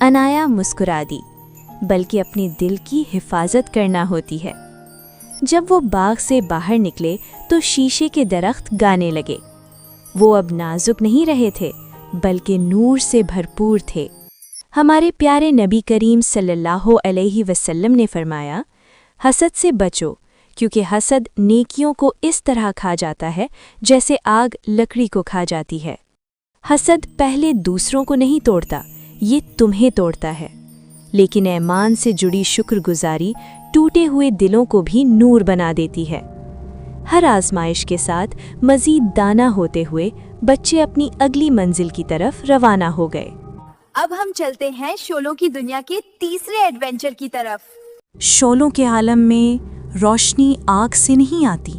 अनाया मुस्कुरा दी, बल्कि अपनी दिल की हिफाजत करना होती है। जब वो बाग से बाहर निकले तो शीशे के दरख्त गाने लगे। वो अब नाजुक नहीं रहे थे बल्कि नूर से भरपूर थे। हमारे प्यारे नबी करीम सल्लल्लाहु अलैहि वसल्लम ने फरमाया, हसद से बचो क्योंकि हसद नेकियों को इस तरह खा जाता है जैसे आग लकड़ी को खा जाती है। हसद पहले दूसरों को नहीं तोड़ता, ये तुम्हें तोड़ता है। लेकिन ईमान से जुड़ी शुक्रगुजारी टूटे हुए दिलों को भी नूर बना देती है। हर आजमाइश के साथ मजीद दाना होते हुए बच्चे अपनी अगली मंजिल की तरफ रवाना हो गए। अब हम चलते हैं शोलों की दुनिया के तीसरे एडवेंचर की तरफ। शोलों के आलम में रोशनी आग से नहीं आती,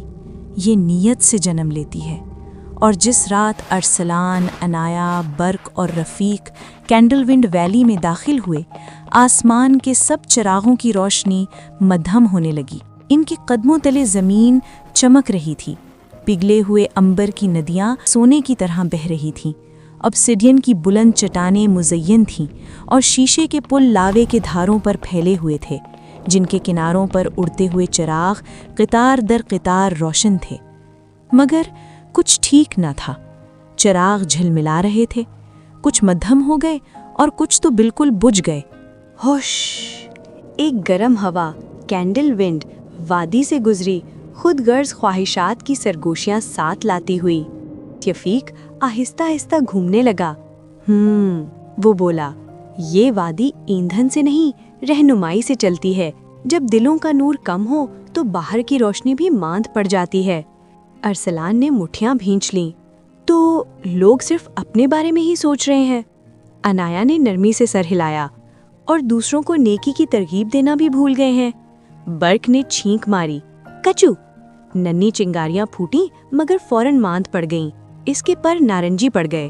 ये नीयत से जन्म लेती है। और जिस रात अरसलान, अनाया, बर्क और रफ़ीक कैंडलविंड वैली में दाखिल हुए, आसमान के सब चिरागों की रोशनी मध्यम होने लगी। इनके कदमों तले ज़मीन चमक रही थी। पिघले हुए अंबर की नदियाँ सोने की तरह बह रही थीं। ऑब्सिडियन की बुलंद चट्टानें मुज़य्यन थीं और शीशे के पुल लावे के धारों पर फैले हुए थे, जिनके किनारों पर उड़ते हुए चिराग क़ितार दर क़ितार रोशन थे। मगर कुछ ठीक न था। चिराग झिलमिला रहे थे, कुछ मध्यम हो गए और कुछ तो बिल्कुल बुझ गए। होश! एक गरम हवा कैंडल विंड वादी से गुजरी, खुद गर्ज ख्वाहिशात की सरगोशियां साथ लाती हुई। रफ़ीक आहिस्ता आहिस्ता घूमने लगा। वो बोला, ये वादी ईंधन से नहीं, रहनुमाई से चलती है। जब दिलों का नूर कम हो तो बाहर की रोशनी भी मांद पड़ जाती है। अरसलान ने मुट्ठियां भींच लीं। तो लोग सिर्फ अपने बारे में ही सोच रहे हैं। अनाया ने नरमी से सर हिलाया। और दूसरों को नेकी की तरगीब देना भी भूल गए हैं। बर्क ने छींक मारी। कचू! नन्ही चिंगारियां फूटी मगर फौरन मांद पड़ गईं। इसके पर नारंगी पड़ गए।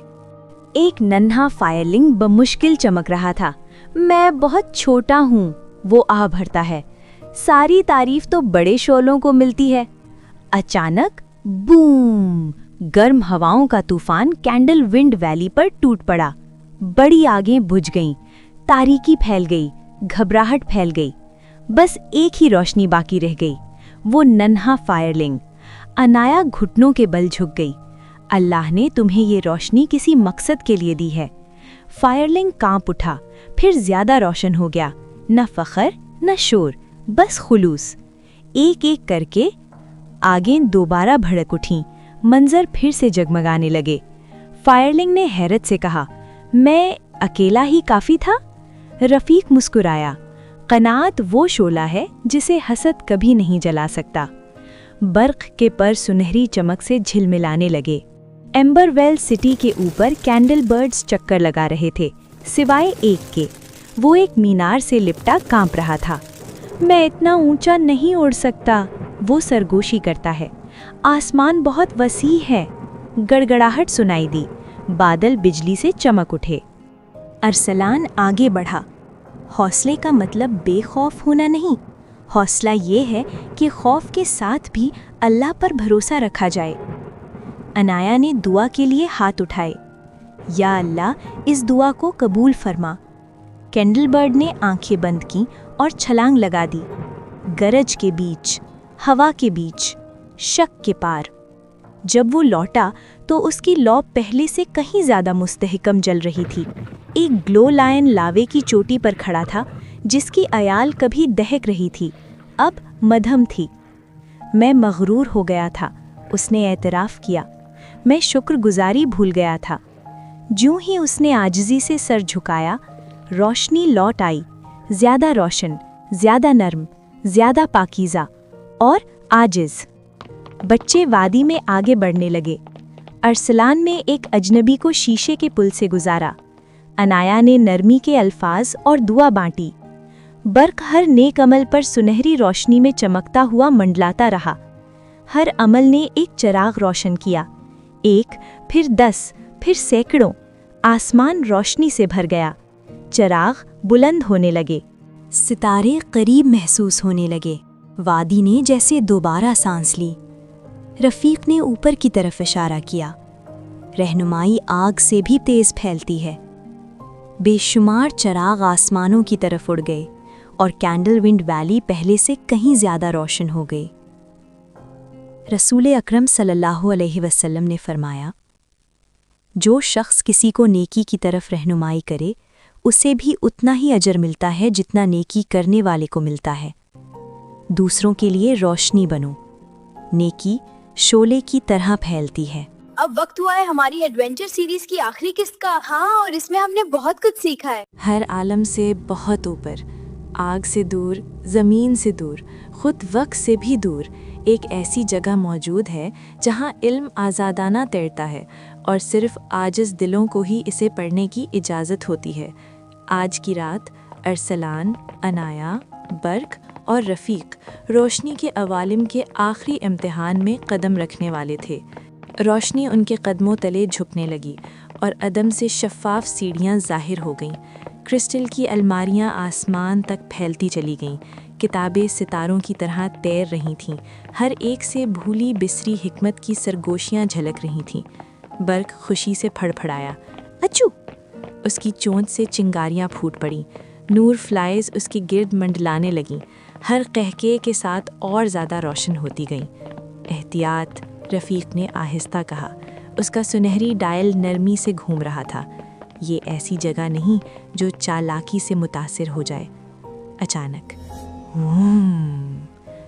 एक नन्हा फायरलिंग बमुश्किल चमक रहा था। मैं बहुत छोटा हूँ, वो आह भरता है। सारी तारीफ तो बड़े शोलों को मिलती है। अचानक बूम! गर्म हवाओं का तूफान कैंडल विंड वैली पर टूट पड़ा। बड़ी आगें बुझ गईं, तारीकी फैल गई, घबराहट फैल गई। बस एक ही रोशनी बाकी रह गई, वो नन्हा फायरलिंग। अनाया घुटनों के बल झुक गई। अल्लाह ने तुम्हें ये रोशनी किसी मकसद के लिए दी है। फायरलिंग कांप उठा, फिर ज्यादा रोशन हो गया। न फखर न शोर, बस खुलूस। एक एक करके आगें दोबारा भड़क उठीं, मंजर फिर से जगमगाने लगे। फायरलिंग ने हैरत से कहा, मैं अकेला ही काफी था? रफ़ीक मुस्कुराया। कनात वो शोला है जिसे हसद कभी नहीं जला सकता। बर्क के पर सुनहरी चमक से झिलमिलाने लगे। एम्बरवेल सिटी के ऊपर कैंडल बर्ड्स चक्कर लगा रहे थे, सिवाय एक के। वो एक मीनार से लिपटा कांप रहा था। मैं इतना ऊंचा नहीं उड़ सकता, वो सरगोशी करता है। आसमान बहुत वसी है। गड़गड़ाहट सुनाई दी। बादल बिजली से चमक उठे। अरसलान आगे बढ़ा। हौसले का मतलब बेखौफ होना नहीं, हौसला ये है कि खौफ के साथ भी अल्लाह पर भरोसा रखा जाए। अनाया ने दुआ के लिए हाथ उठाए। या अल्लाह, इस दुआ को कबूल फरमा। कैंडलबर्ड ने आंखें बंद की और छलांग लगा दी। गरज के बीच, हवा के बीच, शक के पार। जब वो लौटा तो उसकी लौ पहले से कहीं ज्यादा मुस्तहकम जल रही थी। एक ग्लो लायन लावे की चोटी पर खड़ा था, जिसकी अयाल कभी दहक रही थी, अब मध्यम थी। मैं मगरूर हो गया था, उसने एतराफ़ किया। मैं शुक्रगुजारी भूल गया था। ज्यों ही उसने आजिज़ी से सर झुकाया, रोशनी लौट आई। ज़्यादा रोशन, ज़्यादा नर्म, ज़्यादा पाकीज़ा और आजिज़। बच्चे वादी में आगे बढ़ने लगे। अरसलान ने एक अजनबी को शीशे के पुल से गुजारा। अनाया ने नरमी के अल्फाज और दुआ बांटी। बर्क हर नेक अमल पर सुनहरी रोशनी में चमकता हुआ मंडलाता रहा। हर अमल ने एक चिराग रोशन किया। एक, फिर 10, फिर सैकड़ों। आसमान रोशनी से भर गया। चिराग बुलंद होने लगे। सितारे करीब महसूस होने लगे। वादी ने जैसे दोबारा सांस ली। रफ़ीक ने ऊपर की तरफ इशारा किया। रहनुमाई आग से भी तेज फैलती है। बेशुमार चिराग आसमानों की तरफ उड़ गए और कैंडलविंड वैली पहले से कहीं ज़्यादा रोशन हो गई। रसूल अकरम सल्लल्लाहु अलैहि वसल्लम ने फरमाया, जो शख्स किसी को नेकी की तरफ रहनुमाई करे, उसे भी उतना ही अजर मिलता है जितना नेकी करने वाले को मिलता है। दूसरों के लिए रोशनी बनो। नेकी शोले की तरह फैलती है। अब वक्त हुआ है हमारी एडवेंचर सीरीज की आखिरी किस्त का। हाँ, और इसमें हमने बहुत कुछ सीखा है। हर आलम से बहुत ऊपर, आग से दूर, ज़मीन से दूर, खुद वक्त से भी दूर एक ऐसी जगह मौजूद है जहाँ इल्म आज़ादाना तैरता है और सिर्फ आजिज़ दिलों को ही इसे पढ़ने की इजाज़त होती है। आज की रात अरसलान, अनाया, बर्क और रफ़ीक रोशनी के अवालिम के आखिरी इम्तिहान में कदम रखने वाले थे। रोशनी उनके कदमों तले झुकने लगी और अदम से शफ़ाफ सीढ़ियाँ ज़ाहिर हो गईं। क्रिस्टल की अलमारियाँ आसमान तक फैलती चली गईं। किताबें सितारों की तरह तैर रही थीं। हर एक से भूली बिसरी हिकमत की सरगोशियाँ झलक रही थीं। बर्क खुशी से फड़फड़ाया, अच्छू! उसकी चोंच से चिंगारियाँ फूट पड़ीं। नूर फ्लाइज उसके गिर्द मंडलाने लगीं। हर कहके के साथ और ज़्यादा रोशन होती गईं। एहतियात, रफ़ीक ने आहिस्ता कहा। उसका सुनहरी डायल नरमी से घूम रहा था। ये ऐसी जगह नहीं जो चालाकी से मुतासिर हो जाए। अचानक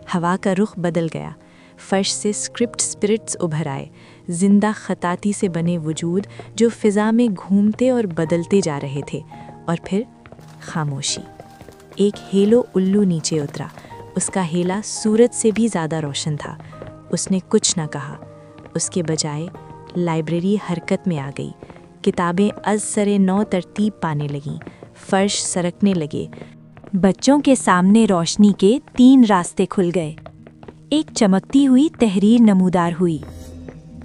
हवा का रुख बदल गया। फर्श से स्क्रिप्ट स्पिरिट्स उभर आए, जिंदा खताती से बने वजूद जो फिज़ा में घूमते और बदलते जा रहे थे। और फिर खामोशी। एक हेलो उल्लू नीचे उतरा। उसका हेला सूरज से भी ज़्यादा रोशन था। उसने कुछ न कहा। उसके बजाय लाइब्रेरी हरकत में आ गई। किताबें अज़-सरे नौ तरतीब पाने लगीं। फर्श सरकने लगे। बच्चों के सामने रोशनी के 3 रास्ते खुल गए। एक चमकती हुई तहरीर नमूदार हुई।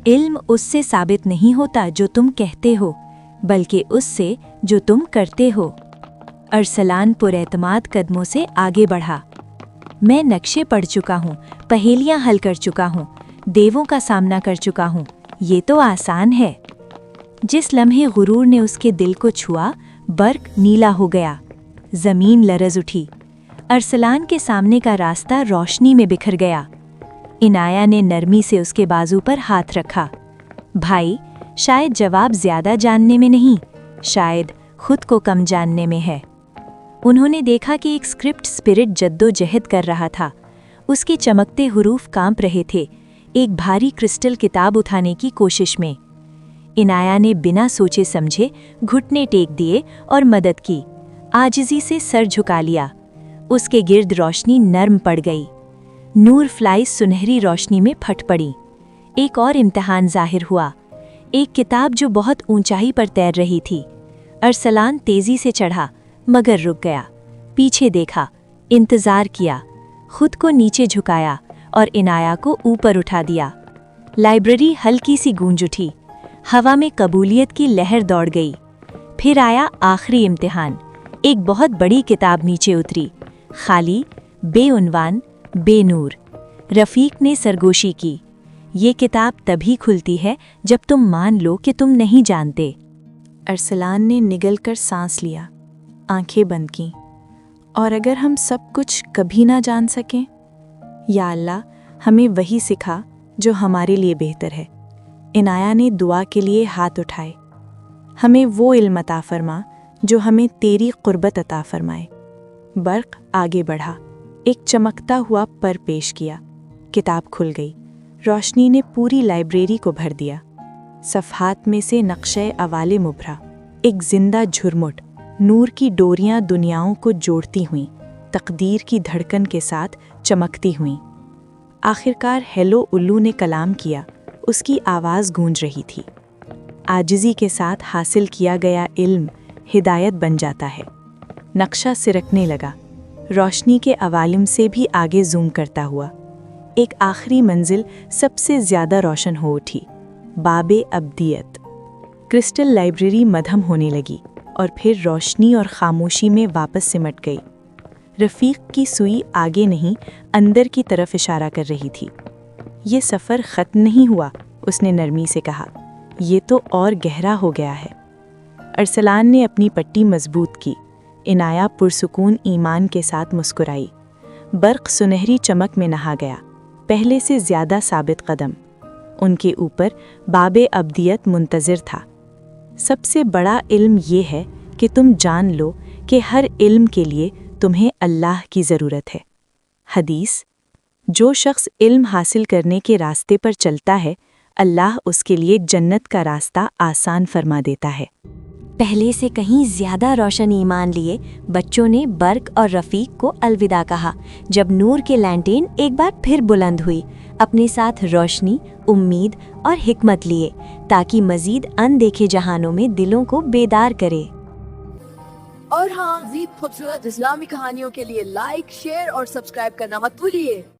इल्म उससे साबित नहीं होता जो तुम कहते हो, बल्कि उससे जो तुम करते हो। अरसलान पुरएतमाद कदमों से आगे बढ़ा। मैं नक्शे पढ़ चुका हूँ, पहेलियाँ हल कर चुका हूँ, देवों का सामना कर चुका हूँ। ये तो आसान है। जिस लम्हे गुरूर ने उसके दिल को छुआ, बर्क नीला हो गया। ज़मीन लरज़ उठी। अरसलान के सामने का रास्ता रोशनी में बिखर गया। इनाया ने नरमी से उसके बाजू पर हाथ रखा। भाई, शायद जवाब ज़्यादा जानने में नहीं, शायद खुद को कम जानने में है। उन्होंने देखा कि एक स्क्रिप्ट स्पिरिट जद्दोजहद कर रहा था। उसके चमकते हुरूफ कांप रहे थे, एक भारी क्रिस्टल किताब उठाने की कोशिश में। इनाया ने बिना सोचे समझे घुटने टेक दिए और मदद की। आजिज़ी से सर झुका लिया। उसके गिर्द रोशनी नर्म पड़ गई। नूर फ्लाई सुनहरी रोशनी में फट पड़ी। एक और इम्तिहान जाहिर हुआ। एक किताब जो बहुत ऊंचाई पर तैर रही थी। अरसलान तेजी से चढ़ा, मगर रुक गया। पीछे देखा, इंतजार किया, खुद को नीचे झुकाया और इनाया को ऊपर उठा दिया। लाइब्रेरी हल्की सी गूंज उठी। हवा में कबूलियत की लहर दौड़ गई। फिर आया आखिरी इम्तिहान। एक बहुत बड़ी किताब नीचे उतरी, खाली, बेउनवान, बेनूर। रफ़ीक ने सरगोशी की, ये किताब तभी खुलती है जब तुम मान लो कि तुम नहीं जानते। अरसलान ने निगल कर सांस लिया, आंखें बंद कीं। और अगर हम सब कुछ कभी ना जान सकें? या अल्लाह, हमें वही सिखा जो हमारे लिए बेहतर है। इनाया ने दुआ के लिए हाथ उठाए। हमें वो इल्म अता फरमा जो हमें तेरी कुर्बत अता फरमाए। बर्क आगे बढ़ा, एक चमकता हुआ पर पेश किया। किताब खुल गई। रोशनी ने पूरी लाइब्रेरी को भर दिया। सफ़हात में से नक्शे अवालिम उभरा। एक जिंदा झुरमुट, नूर की डोरियां दुनियाओं को जोड़ती हुईं, तकदीर की धड़कन के साथ चमकती हुईं। आखिरकार हेलो उल्लू ने कलाम किया। उसकी आवाज़ गूंज रही थी। आजिज़ी के साथ हासिल किया गया इल्म हिदायत बन जाता है। नक्शा सिरकने लगा, रोशनी के अवालिम से भी आगे जूम करता हुआ। एक आखिरी मंजिल सबसे ज़्यादा रोशन हो उठी, बाबे अब्दियत। क्रिस्टल लाइब्रेरी मधम होने लगी और फिर रोशनी और खामोशी में वापस सिमट गई। रफ़ीक की सुई आगे नहीं, अंदर की तरफ इशारा कर रही थी। ये सफ़र ख़त्म नहीं हुआ, उसने नरमी से कहा, ये तो और गहरा हो गया है। अरसलान ने अपनी पट्टी मजबूत की। इनाया पुरसुकून ईमान के साथ मुस्कुराई। बर्क सुनहरी चमक में नहा गया, पहले से ज़्यादा साबित कदम। उनके ऊपर बाबे अब्दियत मुंतज़िर था। सबसे बड़ा इल्म ये है कि तुम जान लो कि हर इल्म के लिए तुम्हें अल्लाह की ज़रूरत है। حدیث: جو شخص علم حاصل کرنے کے راستے پر چلتا ہے اللہ اس کے لیے جنت کا راستہ آسان فرما دیتا ہے۔ پہلے سے کہیں زیادہ روشن ایمان لیے بچوں نے برق اور رفیق کو الوداع کہا جب نور کے لینٹین ایک بار پھر بلند ہوئی، اپنے ساتھ روشنی، امید اور حکمت لیے تاکہ مزید اندیکھے جہانوں میں دلوں کو بیدار کرے۔ اور ہاں، مزید خوبصورت اسلامی کہانیوں کے لیے لائک، شیئر اور سبسکرائب کرنا مت بھولیے۔